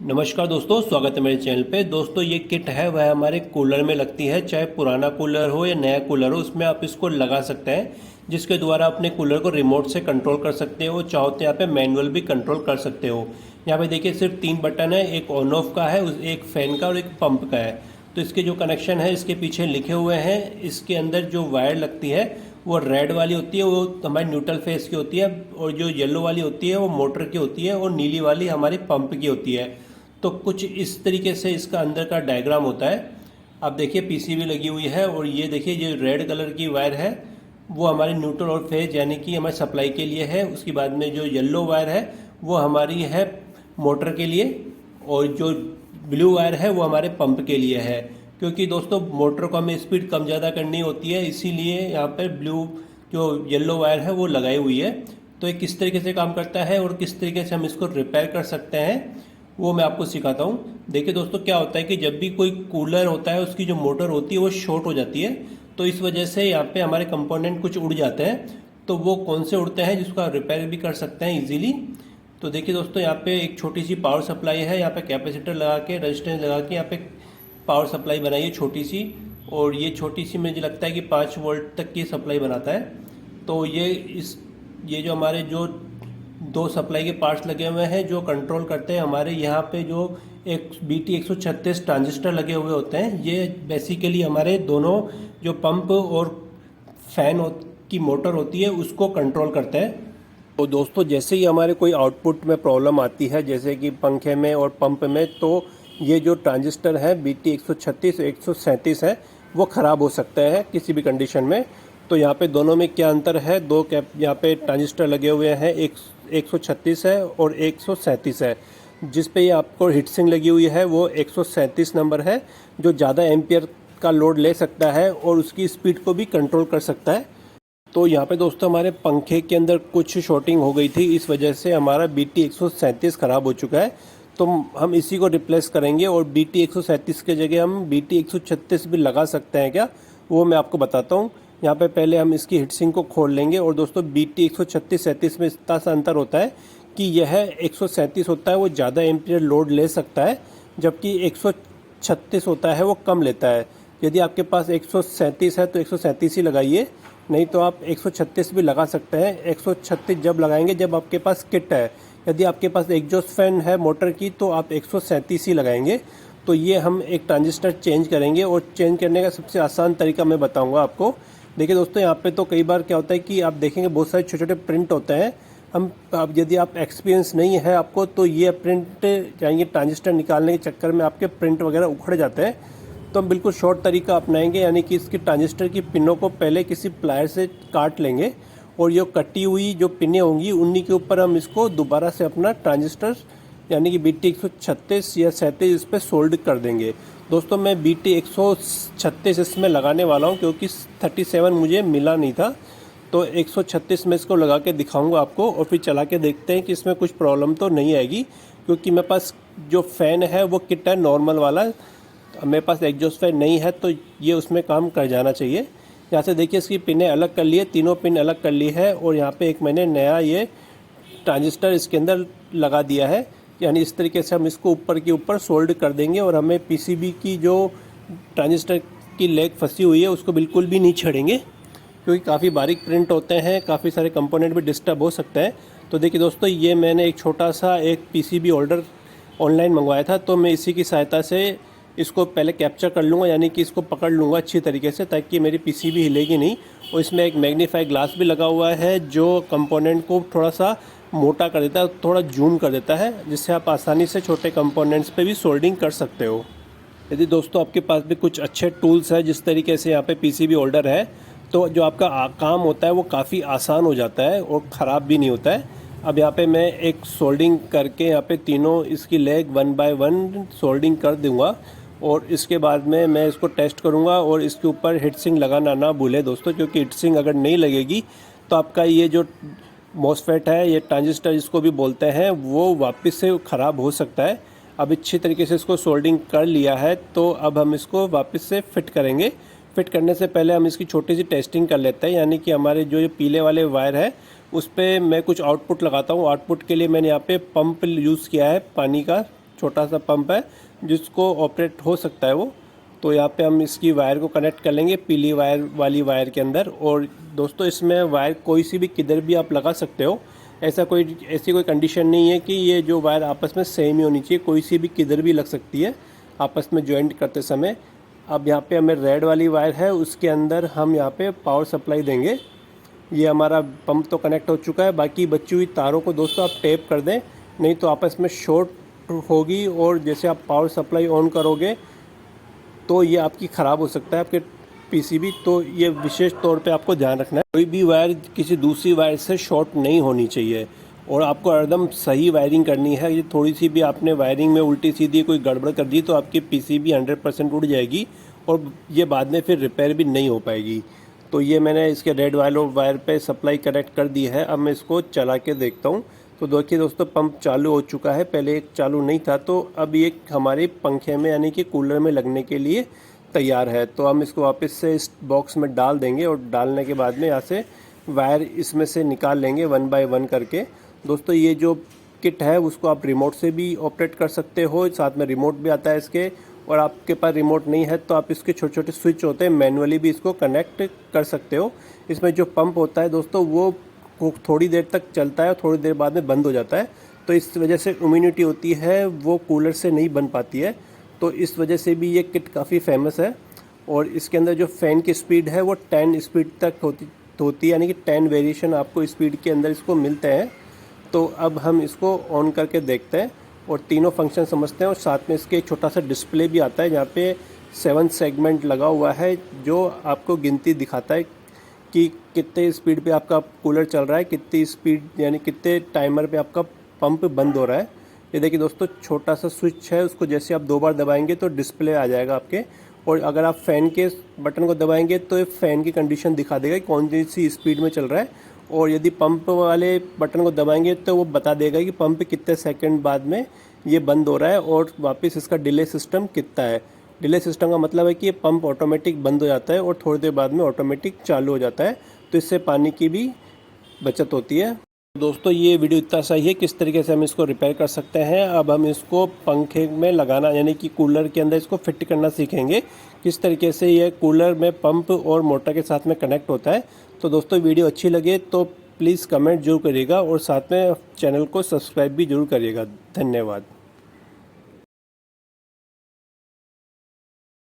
नमस्कार दोस्तों, स्वागत है मेरे चैनल पे। दोस्तों ये किट है वह हमारे कूलर में लगती है, चाहे पुराना कूलर हो या नया कूलर हो, उसमें आप इसको लगा सकते हैं, जिसके द्वारा अपने कूलर को रिमोट से कंट्रोल कर सकते हो। चाहो तो यहाँ पे मैनुअल भी कंट्रोल कर सकते हो। यहाँ पे देखिए सिर्फ 3 बटन है, एक ऑन ऑफ का है, एक फ़ैन का और एक पंप का है। तो इसके जो कनेक्शन है इसके पीछे लिखे हुए हैं। इसके अंदर जो वायर लगती है वो रेड वाली होती है, वो हमारी न्यूट्रल फेस की होती है, और जो येलो वाली होती है वो मोटर की होती है, और नीली वाली हमारी पंप की होती है। तो कुछ इस तरीके से इसका अंदर का डायग्राम होता है। आप देखिए पीसीबी लगी हुई है, और ये देखिए ये रेड कलर की वायर है वो हमारी न्यूट्रल और फेज यानी कि हमारी सप्लाई के लिए है। उसके बाद में जो येलो वायर है वो हमारी है मोटर के लिए, और जो ब्लू वायर है वो हमारे पंप के लिए है। क्योंकि दोस्तों मोटर को हमें स्पीड कम ज़्यादा करनी होती है, इसीलिए यहाँ पर ब्लू जो येलो वायर है वो लगाई हुई है। तो ये किस तरीके से काम करता है और किस तरीके से हम इसको रिपेयर कर सकते हैं वो मैं आपको सिखाता हूँ। देखिए दोस्तों, क्या होता है कि जब भी कोई कूलर होता है उसकी जो मोटर होती है वो शॉर्ट हो जाती है, तो इस वजह से यहाँ पे हमारे कंपोनेंट कुछ उड़ जाते हैं। तो वो कौन से उड़ते हैं जिसको आप रिपेयर भी कर सकते हैं इजीली। तो देखिए दोस्तों, यहाँ पे एक छोटी सी पावर सप्लाई है, यहाँ पे कैपेसिटर लगा के रेजिस्टेंस लगा के यहाँ पे पावर सप्लाई बनाई है छोटी सी, और ये छोटी सी मुझे लगता है कि 5 वोल्ट तक की सप्लाई बनाता है। तो ये जो हमारे जो 2 सप्लाई के पार्ट्स लगे हुए हैं जो कंट्रोल करते हैं हमारे यहाँ पे जो एक BT136 ट्रांजिस्टर लगे हुए होते हैं, ये बेसिकली हमारे दोनों जो पंप और फैन की मोटर होती है उसको कंट्रोल करते हैं। तो दोस्तों जैसे ही हमारे कोई आउटपुट में प्रॉब्लम आती है, जैसे कि पंखे में और पंप में, तो ये जो ट्रांजिस्टर है BT136 137 है वो ख़राब हो सकता है किसी भी कंडीशन में। तो यहाँ पे दोनों में क्या अंतर है, दो कैप यहाँ पे ट्रांजिस्टर लगे हुए हैं, एक 136 है और 137 है। जिस पे ये आपको हीट सिंक लगी हुई है वो 137 नंबर है, जो ज़्यादा एम्पियर का लोड ले सकता है और उसकी स्पीड को भी कंट्रोल कर सकता है। तो यहाँ पे दोस्तों हमारे पंखे के अंदर कुछ शॉर्टिंग हो गई थी, इस वजह से हमारा BT137 ख़राब हो चुका है। तो हम इसी को रिप्लेस करेंगे, और BT137 के जगह हम BT136 भी लगा सकते हैं क्या, वो मैं आपको बताता हूँ। यहाँ पे पहले हम इसकी हीट सिंक को खोल लेंगे। और दोस्तों BT136-37 में इतना सा अंतर होता है कि यह 137 होता है वो ज़्यादा एम्पियर लोड ले सकता है, जबकि 136 होता है वो कम लेता है। यदि आपके पास 137 है तो 137 ही लगाइए, नहीं तो आप 136 भी लगा सकते हैं। 136 जब लगाएंगे जब आपके पास किट है। यदि आपके पास एग्जॉस्ट फैन है मोटर की तो आप 137 ही लगाएंगे। तो ये हम एक ट्रांजिस्टर चेंज करेंगे, और चेंज करने का सबसे आसान तरीका मैं बताऊंगा आपको। देखिए दोस्तों, यहाँ पे तो कई बार क्या होता है कि आप देखेंगे बहुत सारे छोटे छोटे प्रिंट होते हैं। अब यदि आप एक्सपीरियंस नहीं है आपको, तो ये प्रिंट जाएंगे ट्रांजिस्टर निकालने के चक्कर में आपके प्रिंट वगैरह उखड़ जाते हैं। तो हम बिल्कुल शॉर्ट तरीका अपनाएंगे, यानी कि इसकी ट्रांजिस्टर की पिनों को पहले किसी प्लायर से काट लेंगे, और ये कटी हुई जो पिनें होंगी उन्हीं के ऊपर हम इसको दोबारा से अपना ट्रांजिस्टर यानी कि BT136 या 37 इस पर सोल्ड कर देंगे। दोस्तों मैं BT136 इसमें लगाने वाला हूँ, क्योंकि 37 मुझे मिला नहीं था। तो 136 में इसको लगा के दिखाऊंगा आपको, और फिर चला के देखते हैं कि इसमें कुछ प्रॉब्लम तो नहीं आएगी। क्योंकि मेरे पास जो फ़ैन है वो किट है नॉर्मल वाला, मेरे पास एग्जॉस्ट फैन नहीं है, तो ये उसमें काम कर जाना चाहिए। यहाँ से देखिए इसकी पिनें अलग कर ली है, तीनों पिन अलग कर ली है, और यहाँ पे एक मैंने नया ये ट्रांजिस्टर इसके अंदर लगा दिया है। यानी इस तरीके से हम इसको ऊपर के ऊपर सोल्ड कर देंगे, और हमें पीसीबी की जो ट्रांजिस्टर की लेग फंसी हुई है उसको बिल्कुल भी नहीं छेड़ेंगे, क्योंकि काफ़ी बारीक प्रिंट होते हैं, काफ़ी सारे कंपोनेंट भी डिस्टर्ब हो सकते हैं। तो देखिए दोस्तों, ये मैंने एक छोटा सा एक पीसीबी होल्डर ऑनलाइन मंगवाया था, तो मैं इसी की सहायता से इसको पहले कैप्चर कर लूँगा, यानी कि इसको पकड़ लूँगा अच्छी तरीके से, ताकि मेरी पीसीबी हिलेगी नहीं। और इसमें एक मैग्नीफाई ग्लास भी लगा हुआ है जो कंपोनेंट को थोड़ा सा मोटा कर देता है, थोड़ा जूम कर देता है, जिससे आप आसानी से छोटे कंपोनेंट्स पे भी सोल्डिंग कर सकते हो। यदि दोस्तों आपके पास भी कुछ अच्छे टूल्स हैं, जिस तरीके से यहाँ पे पीसीबी होल्डर है, तो जो आपका काम होता है वो काफ़ी आसान हो जाता है और ख़राब भी नहीं होता है। अब यहाँ पे मैं एक सोल्डिंग करके यहाँ पे तीनों इसकी लेग 1 बाय 1 सोल्डिंग कर दूँगा, और इसके बाद में मैं इसको टेस्ट करूँगा। और इसके ऊपर हीट सिंक लगाना ना भूलें दोस्तों, क्योंकि हीट सिंक अगर नहीं लगेगी तो आपका ये जो मॉसफेट है, ये ट्रांजिस्टर जिसको भी बोलते हैं, वो वापस से ख़राब हो सकता है। अब अच्छी तरीके से इसको सोल्डिंग कर लिया है, तो अब हम इसको वापस से फिट करेंगे। फिट करने से पहले हम इसकी छोटी सी टेस्टिंग कर लेते हैं, यानी कि हमारे जो ये पीले वाले वायर है उस पर मैं कुछ आउटपुट लगाता हूँ। आउटपुट के लिए मैंने यहाँ पे पंप यूज़ किया है पानी का, छोटा सा पंप है जिसको ऑपरेट हो सकता है वो। तो यहाँ पे हम इसकी वायर को कनेक्ट कर लेंगे पीली वायर वाली वायर के अंदर। और दोस्तों इसमें वायर कोई सी भी किधर भी आप लगा सकते हो, ऐसी कोई कंडीशन नहीं है कि ये जो वायर आपस में सेम ही होनी चाहिए, कोई सी भी किधर भी लग सकती है आपस में जॉइंट करते समय। अब यहाँ पे हमें रेड वाली वायर है, उसके अंदर हम यहाँ पे पावर सप्लाई देंगे। ये हमारा पंप तो कनेक्ट हो चुका है, बाकी बची हुई तारों को दोस्तों आप टेप कर दें, नहीं तो आपस में शॉर्ट होगी और जैसे आप पावर सप्लाई ऑन करोगे तो ये आपकी ख़राब हो सकता है आपके पीसीबी। तो ये विशेष तौर पे आपको ध्यान रखना है, कोई भी वायर किसी दूसरी वायर से शॉर्ट नहीं होनी चाहिए और आपको एकदम सही वायरिंग करनी है। ये थोड़ी सी भी आपने वायरिंग में उल्टी सीधी कोई गड़बड़ कर दी तो आपकी पीसीबी 100% उड़ जाएगी और ये बाद में फिर रिपेयर भी नहीं हो पाएगी। तो ये मैंने इसके रेड वायर पे सप्लाई कनेक्ट कर दी है। अब मैं इसको चला के देखता हूँ। तो देखिए दोस्तों पंप चालू हो चुका है, पहले एक चालू नहीं था। तो अब ये हमारे पंखे में यानी कि कूलर में लगने के लिए तैयार है। तो हम इसको वापस से इस बॉक्स में डाल देंगे और डालने के बाद में यहाँ से वायर इसमें से निकाल लेंगे 1 बाय 1 करके। दोस्तों ये जो किट है उसको आप रिमोट से भी ऑपरेट कर सकते हो, साथ में रिमोट भी आता है इसके। और आपके पास रिमोट नहीं है तो आप इसके छोटे छोटे स्विच होते हैं, मैनुअली भी इसको कनेक्ट कर सकते हो। इसमें जो पंप होता है दोस्तों वो थोड़ी देर तक चलता है और थोड़ी देर बाद में बंद हो जाता है। तो इस वजह से ह्यूमिडिटी होती है वो कूलर से नहीं बन पाती है। तो इस वजह से भी ये किट काफ़ी फेमस है। और इसके अंदर जो फ़ैन की स्पीड है वो 10 स्पीड तक होती है, यानी कि 10 वेरिएशन आपको स्पीड के अंदर इसको मिलते हैं। तो अब हम इसको ऑन करके देखते हैं और तीनों फंक्शन समझते हैं। और साथ में इसके छोटा सा डिस्प्ले भी आता है जहाँ पे 7 सेगमेंट लगा हुआ है जो आपको गिनती दिखाता है कि कितने स्पीड पे आपका कूलर चल रहा है, कितनी स्पीड यानी कितने टाइमर पे आपका पंप बंद हो रहा है। ये देखिए दोस्तों छोटा सा स्विच है, उसको जैसे आप 2 बार दबाएंगे तो डिस्प्ले आ जाएगा आपके। और अगर आप फ़ैन के बटन को दबाएंगे तो ये फ़ैन की कंडीशन दिखा देगा कि कौन सी स्पीड में चल रहा है। और यदि पंप वाले बटन को दबाएंगे तो वो बता देगा कि पंप कितने सेकंड बाद में ये बंद हो रहा है और वापस इसका डिले सिस्टम कितना है। डिले सिस्टम का मतलब है कि ये पंप ऑटोमेटिक बंद हो जाता है और थोड़ी देर बाद में ऑटोमेटिक चालू हो जाता है। तो इससे पानी की भी बचत होती है। दोस्तों ये वीडियो इतना सही है, किस तरीके से हम इसको रिपेयर कर सकते हैं। अब हम इसको पंखे में लगाना यानी कि कूलर के अंदर इसको फिट करना सीखेंगे, किस तरीके से ये कूलर में पंप और मोटर के साथ में कनेक्ट होता है। तो दोस्तों वीडियो अच्छी लगे तो प्लीज़ कमेंट जरूर करिएगा और साथ में चैनल को सब्सक्राइब भी जरूर करिएगा। धन्यवाद।